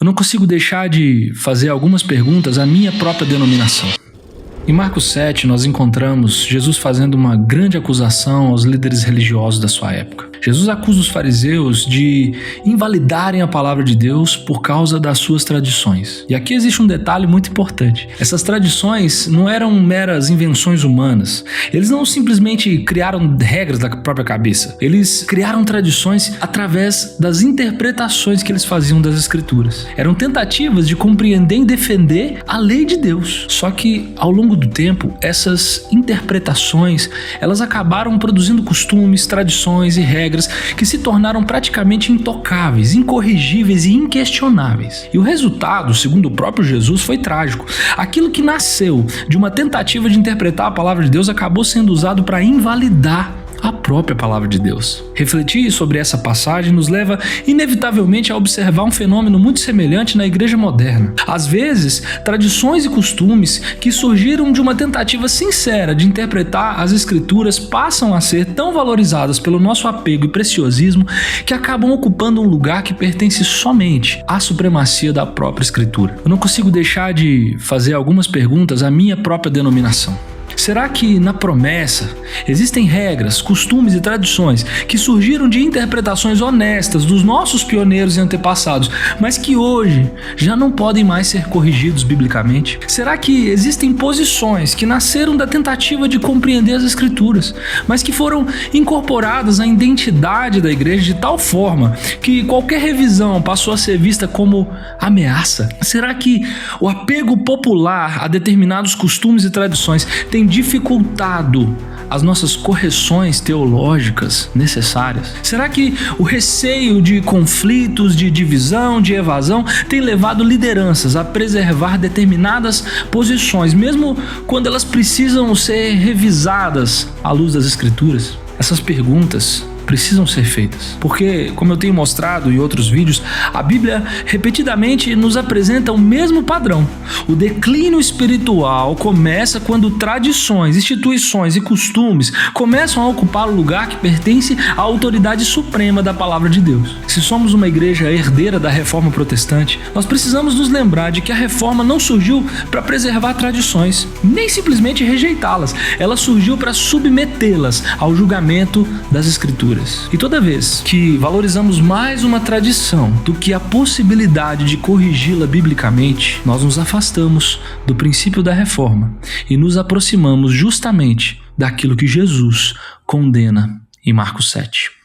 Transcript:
Eu não consigo deixar de fazer algumas perguntas à minha própria denominação. Em Marcos 7, nós encontramos Jesus fazendo uma grande acusação aos líderes religiosos da sua época. Jesus acusa os fariseus de invalidarem a palavra de Deus por causa das suas tradições. E aqui existe um detalhe muito importante. Essas tradições não eram meras invenções humanas. Eles não simplesmente criaram regras da própria cabeça. Eles criaram tradições através das interpretações que eles faziam das Escrituras. Eram tentativas de compreender e defender a lei de Deus. Só que, ao longo do tempo, essas interpretações, elas acabaram produzindo costumes, tradições e regras que se tornaram praticamente intocáveis, incorrigíveis e inquestionáveis. E o resultado, segundo o próprio Jesus, foi trágico. Aquilo que nasceu de uma tentativa de interpretar a palavra de Deus acabou sendo usado para invalidar a própria palavra de Deus. Refletir sobre essa passagem nos leva inevitavelmente a observar um fenômeno muito semelhante na igreja moderna. Às vezes, tradições e costumes que surgiram de uma tentativa sincera de interpretar as Escrituras passam a ser tão valorizadas pelo nosso apego e preciosismo que acabam ocupando um lugar que pertence somente à supremacia da própria Escritura. Eu não consigo deixar de fazer algumas perguntas à minha própria denominação. Será que na promessa existem regras, costumes e tradições que surgiram de interpretações honestas dos nossos pioneiros e antepassados, mas que hoje já não podem mais ser corrigidos biblicamente? Será que existem posições que nasceram da tentativa de compreender as Escrituras, mas que foram incorporadas à identidade da igreja de tal forma que qualquer revisão passou a ser vista como ameaça? Será que o apego popular a determinados costumes e tradições tem dificultado as nossas correções teológicas necessárias? Será que o receio de conflitos, de divisão, de evasão tem levado lideranças a preservar determinadas posições, mesmo quando elas precisam ser revisadas à luz das Escrituras? Essas perguntas precisam ser feitas, porque, como eu tenho mostrado em outros vídeos, a Bíblia repetidamente nos apresenta o mesmo padrão. O declínio espiritual começa quando tradições, instituições e costumes começam a ocupar o lugar que pertence à autoridade suprema da palavra de Deus. Se somos uma igreja herdeira da Reforma Protestante, nós precisamos nos lembrar de que a Reforma não surgiu para preservar tradições, nem simplesmente rejeitá-las. Ela surgiu para submetê-las ao julgamento das Escrituras. E toda vez que valorizamos mais uma tradição do que a possibilidade de corrigi-la biblicamente, nós nos afastamos do princípio da reforma e nos aproximamos justamente daquilo que Jesus condena em Marcos 7.